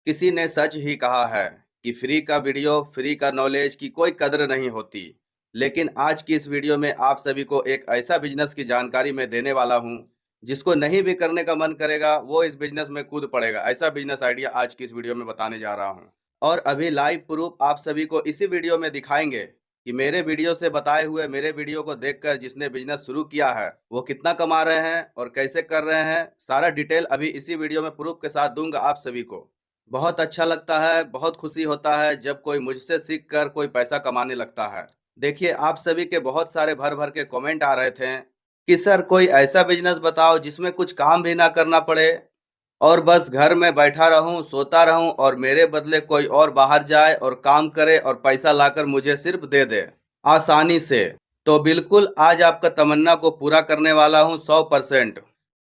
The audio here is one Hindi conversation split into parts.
किसी ने सच ही कहा है कि फ्री का वीडियो, फ्री का नॉलेज की कोई कदर नहीं होती। लेकिन आज की इस वीडियो में आप सभी को एक ऐसा बिजनेस की जानकारी मैं देने वाला हूं, जिसको नहीं भी करने का मन करेगा वो इस बिजनेस में कूद पड़ेगा। ऐसा बिजनेस आइडिया आज की इस वीडियो में बताने जा रहा हूं। और अभी लाइव प्रूफ आप सभी को इसी वीडियो में दिखाएंगे कि मेरे वीडियो से बताए हुए, मेरे वीडियो को देखकर जिसने बिजनेस शुरू किया है वो कितना कमा रहे हैं और कैसे कर रहे हैं। सारा डिटेल अभी इसी वीडियो में प्रूफ के साथ दूंगा आप सभी को। बहुत अच्छा लगता है, बहुत खुशी होता है जब कोई मुझसे सीख कर कोई पैसा कमाने लगता है। देखिए, आप सभी के बहुत सारे भर भर के कमेंट आ रहे थे कि सर कोई ऐसा बिजनेस बताओ जिसमें कुछ काम भी ना करना पड़े और बस घर में बैठा रहूं, सोता रहूं और मेरे बदले कोई और बाहर जाए और काम करे और पैसा लाकर मुझे सिर्फ दे दे आसानी से। तो बिल्कुल आज आपका तमन्ना को पूरा करने वाला हूं 100%।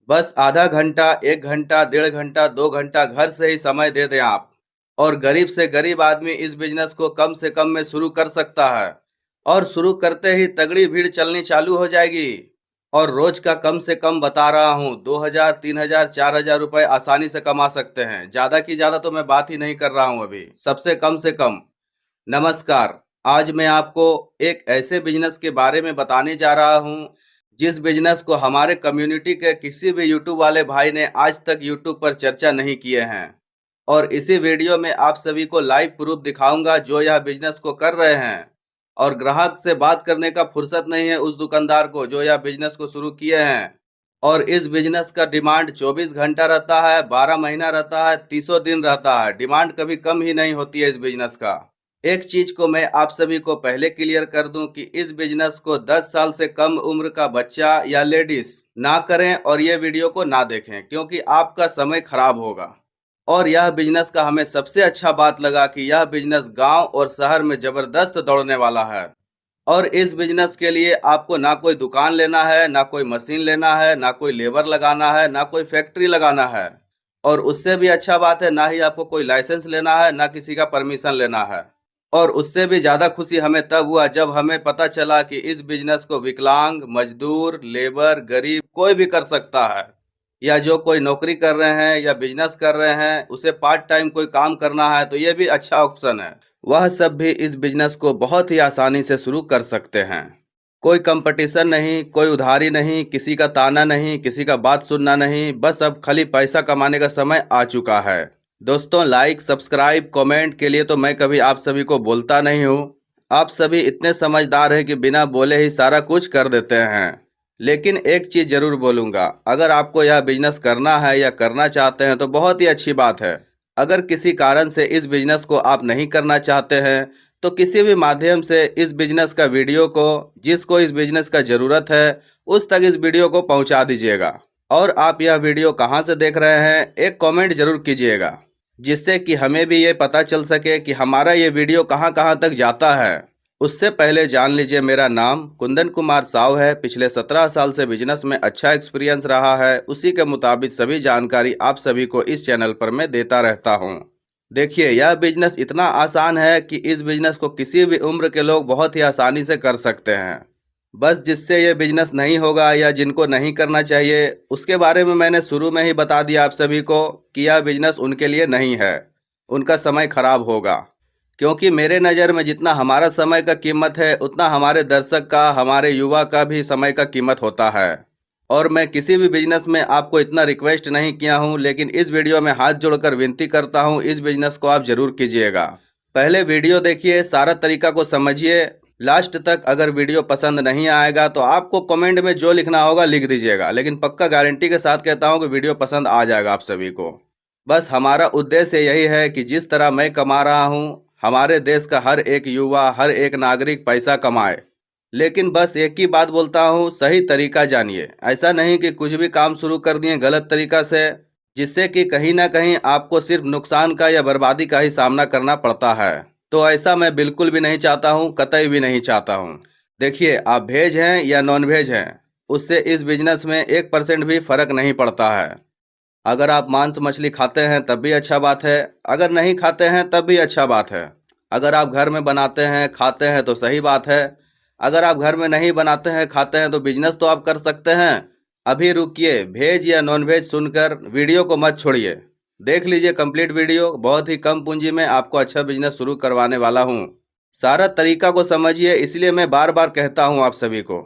बस आधा घंटा, 1 घंटा, 1.5 घंटा, 2 घंटा घर से ही समय दे दें आप, और गरीब से गरीब आदमी इस बिजनेस को कम से कम में शुरू कर सकता है। और शुरू करते ही तगड़ी भीड़ चलनी चालू हो जाएगी। और रोज का कम से कम बता रहा हूँ, 2,000, 3,000, 4,000 रुपए आसानी से कमा सकते हैं। ज्यादा की ज्यादा तो मैं बात ही नहीं कर रहा हूँ, अभी सबसे कम से कम। नमस्कार। आज मैं आपको एक ऐसे बिजनेस के बारे में बताने जा रहा हूँ जिस बिजनेस को हमारे कम्युनिटी के किसी भी यूट्यूब वाले भाई ने आज तक यूट्यूब पर चर्चा नहीं किए हैं। और इसी वीडियो में आप सभी को लाइव प्रूफ दिखाऊंगा जो यह बिजनेस को कर रहे हैं। और ग्राहक से बात करने का फुर्सत नहीं है उस दुकानदार को जो यह बिजनेस को शुरू किए हैं। और इस बिजनेस का डिमांड 24 घंटा रहता है, 12 महीना रहता है, 30 दिन रहता है। डिमांड कभी कम ही नहीं होती है इस बिजनेस का। एक चीज को मैं आप सभी को पहले क्लियर कर दूं कि इस बिजनेस को 10 साल से कम उम्र का बच्चा या लेडीज ना करें और ये वीडियो को ना देखें, क्योंकि आपका समय खराब होगा। और यह बिजनेस का हमें सबसे अच्छा बात लगा कि यह बिजनेस गांव और शहर में जबरदस्त दौड़ने वाला है। और इस बिजनेस के लिए आपको ना कोई दुकान लेना है, ना कोई मशीन लेना है, ना कोई लेबर लगाना है, ना कोई फैक्ट्री लगाना है। और उससे भी अच्छा बात है, ना ही आपको कोई लाइसेंस लेना है, ना किसी का परमिशन लेना है। और उससे भी ज़्यादा खुशी हमें तब हुआ जब हमें पता चला कि इस बिजनेस को विकलांग, मजदूर, लेबर, गरीब कोई भी कर सकता है। या जो कोई नौकरी कर रहे हैं या बिजनेस कर रहे हैं, उसे पार्ट टाइम कोई काम करना है तो ये भी अच्छा ऑप्शन है। वह सब भी इस बिजनेस को बहुत ही आसानी से शुरू कर सकते हैं। कोई कंपटीशन नहीं, कोई उधारी नहीं, किसी का ताना नहीं, किसी का बात सुनना नहीं। बस अब खाली पैसा कमाने का समय आ चुका है। दोस्तों, लाइक, सब्सक्राइब, कमेंट के लिए तो मैं कभी आप सभी को बोलता नहीं हूँ। आप सभी इतने समझदार हैं कि बिना बोले ही सारा कुछ कर देते हैं। लेकिन एक चीज़ ज़रूर बोलूँगा, अगर आपको यह बिजनेस करना है या करना चाहते हैं तो बहुत ही अच्छी बात है। अगर किसी कारण से इस बिजनेस को आप नहीं करना चाहते हैं तो किसी भी माध्यम से इस बिजनेस का वीडियो को, जिसको इस बिजनेस का ज़रूरत है, उस तक इस वीडियो को पहुंचा दीजिएगा। और आप यह वीडियो कहां से देख रहे हैं एक कमेंट जरूर कीजिएगा, जिससे कि हमें भी ये पता चल सके कि हमारा ये वीडियो कहां कहां तक जाता है। उससे पहले जान लीजिए, मेरा नाम कुंदन कुमार साव है। पिछले 17 साल से बिजनेस में अच्छा एक्सपीरियंस रहा है। उसी के मुताबिक सभी जानकारी आप सभी को इस चैनल पर मैं देता रहता हूं। देखिए, यह बिजनेस इतना आसान है कि इस बिजनेस को किसी भी उम्र के लोग बहुत ही आसानी से कर सकते हैं। बस जिससे ये बिजनेस नहीं होगा या जिनको नहीं करना चाहिए, उसके बारे में मैंने शुरू में ही बता दिया आप सभी को कि यह बिजनेस उनके लिए नहीं है। उनका समय खराब होगा। क्योंकि मेरे नज़र में जितना हमारा समय का कीमत है, उतना हमारे दर्शक का, हमारे युवा का भी समय का कीमत होता है। और मैं किसी भी बिजनेस में आपको इतना रिक्वेस्ट नहीं किया हूं, लेकिन इस वीडियो में हाथ जोड़कर विनती करता हूं, इस बिजनेस को आप जरूर कीजिएगा। पहले वीडियो देखिए, सारा तरीका को समझिए लास्ट तक। अगर वीडियो पसंद नहीं आएगा तो आपको कमेंट में जो लिखना होगा लिख दीजिएगा, लेकिन पक्का गारंटी के साथ कहता हूं कि वीडियो पसंद आ जाएगा आप सभी को। बस हमारा उद्देश्य यही है कि जिस तरह मैं कमा रहा हूं, हमारे देश का हर एक युवा, हर एक नागरिक पैसा कमाए। लेकिन बस एक ही बात बोलता हूँ, सही तरीका जानिए। ऐसा नहीं कि कुछ भी काम शुरू कर दिए गलत तरीका से, जिससे कि कहीं ना कहीं आपको सिर्फ नुकसान का या बर्बादी का ही सामना करना पड़ता है। तो ऐसा मैं बिल्कुल भी नहीं चाहता हूँ, कतई भी नहीं चाहता हूँ। देखिए, आप वेज हैं या नॉन वेज हैं, उससे इस बिजनेस में 1% भी फर्क नहीं पड़ता है। अगर आप मांस मछली खाते हैं तब भी अच्छा बात है, अगर नहीं खाते हैं तब भी अच्छा बात है। अगर आप घर में बनाते हैं, खाते हैं तो सही बात है। अगर आप घर में नहीं बनाते हैं, खाते हैं तो बिजनेस तो आप कर सकते हैं। अभी रुकिए, वेज या नॉन वेज सुनकर वीडियो को मत छोड़िए। देख लीजिए कंप्लीट वीडियो। बहुत ही कम पूंजी में आपको अच्छा बिजनेस शुरू करवाने वाला हूँ। सारा तरीका को समझिए, इसलिए मैं बार बार कहता हूँ आप सभी को।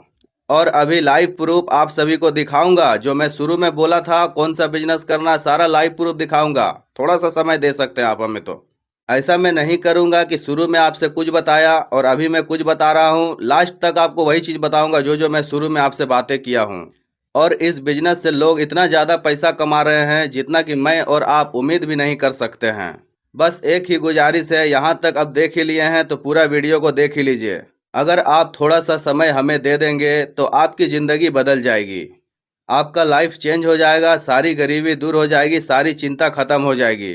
और अभी लाइव प्रूफ आप सभी को दिखाऊंगा। जो मैं शुरू में बोला था कौन सा बिजनेस करना, सारा लाइव प्रूफ दिखाऊंगा। थोड़ा सा समय दे सकते हैं आप हमें। तो ऐसा मैं नहीं करूंगा कि शुरू में आपसे कुछ बताया और अभी मैं कुछ बता रहा हूं। लास्ट तक आपको वही चीज़ बताऊंगा जो जो मैं शुरू में आपसे बातें किया हूं। और इस बिजनेस से लोग इतना ज़्यादा पैसा कमा रहे हैं जितना कि मैं और आप उम्मीद भी नहीं कर सकते हैं। बस एक ही गुजारिश है, यहाँ तक अब देख ही लिए हैं तो पूरा वीडियो को देख ही लीजिए। अगर आप थोड़ा सा समय हमें दे देंगे तो आपकी ज़िंदगी बदल जाएगी। आपका लाइफ चेंज हो जाएगा, सारी गरीबी दूर हो जाएगी, सारी चिंता खत्म हो जाएगी।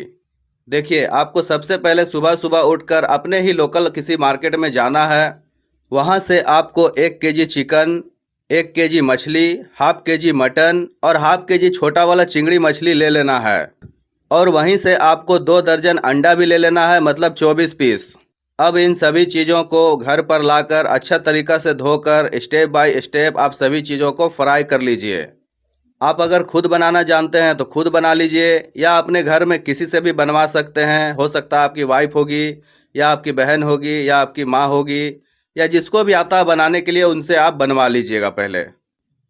देखिए, आपको सबसे पहले सुबह सुबह उठकर अपने ही लोकल किसी मार्केट में जाना है। वहाँ से आपको 1 केजी चिकन, 1 केजी मछली, हाफ केजी मटन और हाफ केजी छोटा वाला चिंगड़ी मछली ले लेना है। और वहीं से आपको 2 दर्जन अंडा भी ले लेना है, मतलब 24 पीस। अब इन सभी चीज़ों को घर पर लाकर अच्छा तरीक़ा से धोकर स्टेप बाय स्टेप आप सभी चीज़ों को फ्राई कर लीजिए। आप अगर खुद बनाना जानते हैं तो खुद बना लीजिए, या अपने घर में किसी से भी बनवा सकते हैं। हो सकता है आपकी वाइफ होगी, या आपकी बहन होगी, या आपकी माँ होगी, या जिसको भी आता है बनाने के लिए उनसे आप बनवा लीजिएगा पहले।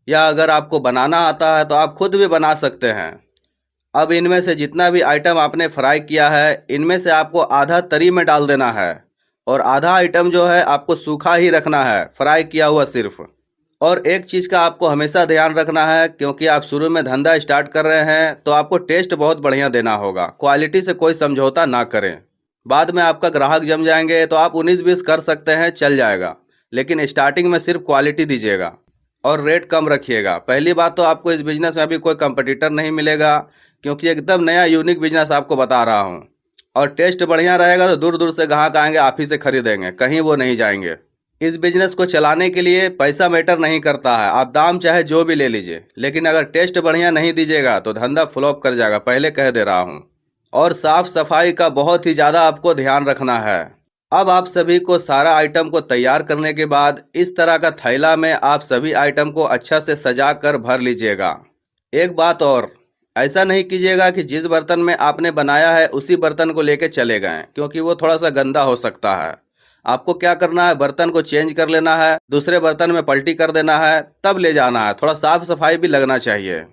या अगर आपको बनाना आता है तो आप खुद भी बना सकते हैं। अब इनमें से जितना भी आइटम आपने फ्राई किया है, इनमें से आपको आधा तरी में डाल देना है और आधा आइटम जो है आपको सूखा ही रखना है, फ्राई किया हुआ सिर्फ। और एक चीज़ का आपको हमेशा ध्यान रखना है, क्योंकि आप शुरू में धंधा स्टार्ट कर रहे हैं तो आपको टेस्ट बहुत बढ़िया देना होगा। क्वालिटी से कोई समझौता ना करें। बाद में आपका ग्राहक जम जाएंगे तो आप 19-20 कर सकते हैं, चल जाएगा। लेकिन स्टार्टिंग में सिर्फ क्वालिटी दीजिएगा और रेट कम रखिएगा। पहली बात तो आपको इस बिज़नेस में अभी कोई कंपटीटर नहीं मिलेगा, क्योंकि एकदम नया यूनिक बिजनेस आपको बता रहा हूँ। और टेस्ट बढ़िया रहेगा तो दूर दूर से ग्राहक आएंगे, आप ही से खरीदेंगे, कहीं वो नहीं जाएंगे। इस बिजनेस को चलाने के लिए पैसा मैटर नहीं करता है, आप दाम चाहे जो भी ले लीजिए, लेकिन अगर टेस्ट बढ़िया नहीं दीजिएगा तो धंधा फ्लॉप कर जाएगा, पहले कह दे रहा हूँ। और साफ सफाई का बहुत ही ज़्यादा आपको ध्यान रखना है। अब आप सभी को सारा आइटम को तैयार करने के बाद इस तरह का थैला में आप सभी आइटम को अच्छा से सजा कर भर लीजिएगा। एक बात और, ऐसा नहीं कीजिएगा कि जिस बर्तन में आपने बनाया है उसी बर्तन को लेके चले गए, क्योंकि वो थोड़ा सा गंदा हो सकता है। आपको क्या करना है, बर्तन को चेंज कर लेना है, दूसरे बर्तन में पलटी कर देना है, तब ले जाना है। थोड़ा साफ सफाई भी लगना चाहिए।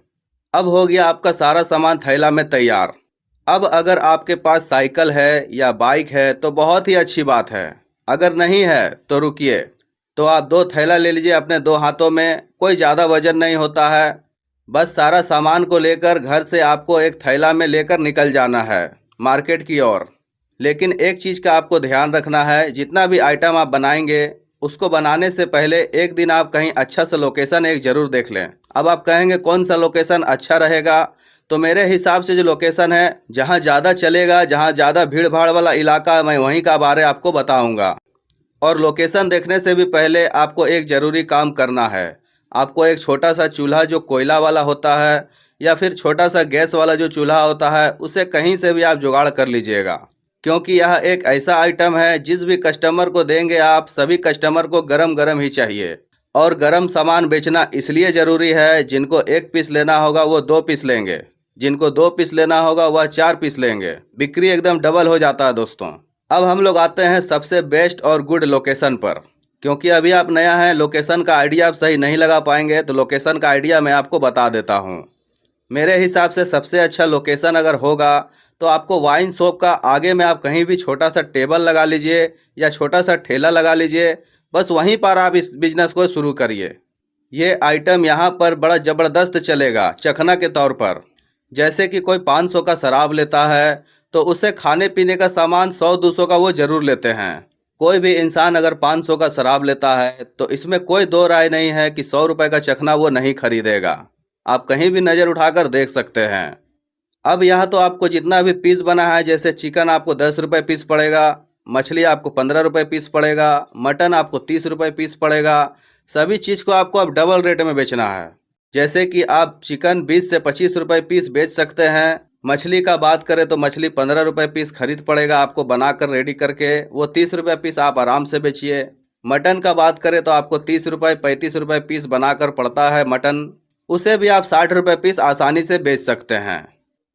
अब हो गया आपका सारा सामान थैला में तैयार। अब अगर आपके पास साइकिल है या बाइक है तो बहुत ही अच्छी बात है, अगर नहीं है तो रुकिए। तो आप 2 थैला ले लीजिए अपने 2 हाथों में, कोई ज़्यादा वजन नहीं होता है। बस सारा सामान को लेकर घर से आपको एक थैला में लेकर निकल जाना है मार्केट की ओर। लेकिन एक चीज़ का आपको ध्यान रखना है, जितना भी आइटम आप बनाएंगे उसको बनाने से पहले एक दिन आप कहीं अच्छा सा लोकेशन एक ज़रूर देख लें। अब आप कहेंगे कौन सा लोकेशन अच्छा रहेगा, तो मेरे हिसाब से जो लोकेशन है जहां ज़्यादा चलेगा, जहां ज़्यादा भीड़ भाड़ वाला इलाका है, मैं वहीं का बारे आपको बताऊंगा। और लोकेशन देखने से भी पहले आपको एक ज़रूरी काम करना है। आपको एक छोटा सा चूल्हा जो कोयला वाला होता है, या फिर छोटा सा गैस वाला जो चूल्हा होता है, उसे कहीं से भी आप जुगाड़ कर लीजिएगा। क्योंकि यह एक ऐसा आइटम है जिस भी कस्टमर को देंगे आप, सभी कस्टमर को गरम गरम ही चाहिए। और गरम सामान बेचना इसलिए ज़रूरी है, जिनको 1 पीस लेना होगा वो 2 पीस लेंगे, जिनको 2 पीस लेना होगा वह 4 पीस लेंगे। बिक्री एकदम डबल हो जाता है दोस्तों। अब हम लोग आते हैं सबसे बेस्ट और गुड लोकेशन पर। क्योंकि अभी आप नया हैं, लोकेशन का आइडिया आप सही नहीं लगा पाएंगे, तो लोकेशन का आइडिया मैं आपको बता देता हूँ। मेरे हिसाब से सबसे अच्छा लोकेशन अगर होगा तो आपको वाइन शॉप का आगे में आप कहीं भी छोटा सा टेबल लगा लीजिए या छोटा सा ठेला लगा लीजिए। बस वहीं पर आप इस बिजनेस को शुरू करिए। ये आइटम यहाँ पर बड़ा ज़बरदस्त चलेगा चखना के तौर पर। जैसे कि कोई 500 का शराब लेता है तो उसे खाने पीने का सामान 100-200 का वो ज़रूर लेते हैं। कोई भी इंसान अगर 500 का शराब लेता है तो इसमें कोई दो राय नहीं है कि 100 रुपये का चखना वो नहीं खरीदेगा। आप कहीं भी नज़र उठाकर देख सकते हैं। अब यहाँ तो आपको जितना भी पीस बना है, जैसे चिकन आपको 10 रुपये पीस पड़ेगा, मछली आपको 15 रुपये पीस पड़ेगा, मटन आपको 30 रुपये पीस पड़ेगा। सभी चीज़ को आपको अब डबल रेट में बेचना है। जैसे कि आप चिकन 20 से 25 रुपये पीस बेच सकते हैं। मछली का बात करें तो मछली 15 रुपये पीस खरीद पड़ेगा आपको बनाकर रेडी करके, वो 30 रुपये पीस आप आराम से बेचिए। मटन का बात करें तो आपको 30 रुपये 35 रुपये पीस बनाकर पड़ता है मटन, उसे भी आप 60 रुपये पीस आसानी से बेच सकते हैं।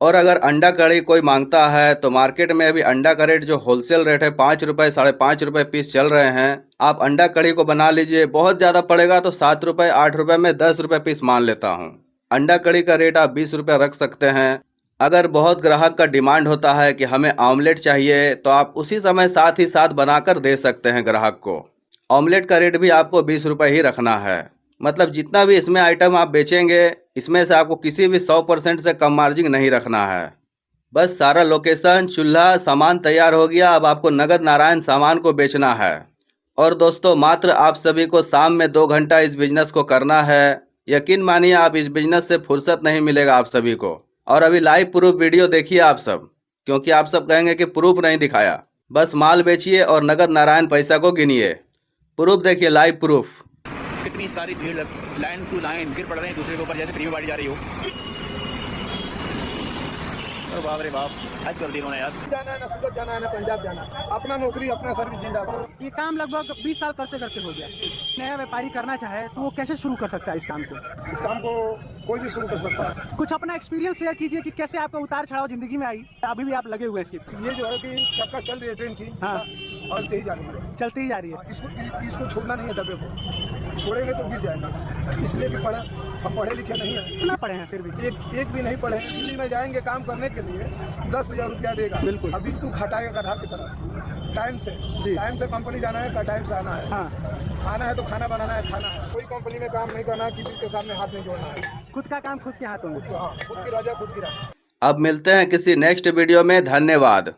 और अगर अंडा कड़ी कोई मांगता है तो मार्केट में अभी अंडा का रेट जो होलसेल रेट है 5 रुपये 5.5 रुपये पीस चल रहे हैं। आप अंडा कड़ी को बना लीजिए, बहुत ज़्यादा पड़ेगा तो 7 रुपये 8 रुपये में 10 रुपये पीस मान लेता हूँ। अंडा कड़ी का रेट आप 20 रुपये रख सकते हैं। अगर बहुत ग्राहक का डिमांड होता है कि हमें ऑमलेट चाहिए तो आप उसी समय साथ ही साथ बनाकर दे सकते हैं ग्राहक को। ऑमलेट का रेट भी आपको 20 रुपये ही रखना है। मतलब जितना भी इसमें आइटम आप बेचेंगे इसमें से आपको किसी भी 100% से कम मार्जिन नहीं रखना है। बस सारा लोकेशन, चूल्हा, सामान तैयार हो गया। अब आपको नगद नारायण सामान को बेचना है। और दोस्तों, मात्र आप सभी को शाम में 2 घंटा इस बिजनेस को करना है। यकीन मानिए आप इस बिजनेस से फुर्सत नहीं मिलेगा आप सभी को। और अभी लाइव प्रूफ वीडियो देखिए आप सब, क्योंकि आप सब कहेंगे कि प्रूफ नहीं दिखाया। बस माल बेचिए और नगद नारायण पैसा को गिनिए। प्रूफ देखिए, लाइव प्रूफ। कितनी सारी भीड़ लाइन टू लाइन गिर पड़ रहे हैं दूसरे के ऊपर, जैसे फ्री में बांटी जा रही हो। अरे बाप रे बाप, हद कर दी इन्होंने यार। जाना है ना सूरत जाना है ना पंजाब जाना है, अपना नौकरी अपना सर्विस जिंदाबाद। ये काम लगभग 20 साल करते करते हो गया। नया व्यापारी करना चाहे तो वो कैसे शुरू कर सकता है इस काम को? इस काम को कोई भी शुरू कर सकता है। कुछ अपना एक्सपीरियंस शेयर कीजिए कि कैसे आपका उतार चढ़ाव जिंदगी में आई, अभी भी आप लगे हुए हैं इसकी। ये जो है कि चक्का चल रही है ट्रेन की, हाँ, और तेज जा रही है, चलती ही जा रही है। इसको छोड़ना नहीं है डब्बे को, छोड़ेंगे तो गिर जाएगा। इसलिए भी पढ़ा, हम पढ़े लिखे नहीं है। कितना पढ़े हैं फिर भी? एक भी नहीं पढ़े। दिल्ली में जाएंगे काम करने के लिए 10,000 रुपया देगा। बिल्कुल। अभी तू खटाएगा गधा की तरह। टाइम से कंपनी जाना है, टाइम से आना है। हाँ, आना है तो खाना बनाना है, खाना है। कोई कंपनी में काम नहीं करना है, किसी के सामने हाथ नहीं जोड़ना है। खुद का काम खुद के हाथों में। हाँ, खुद की राजा खुद की राजा। अब मिलते हैं किसी नेक्स्ट वीडियो में। धन्यवाद।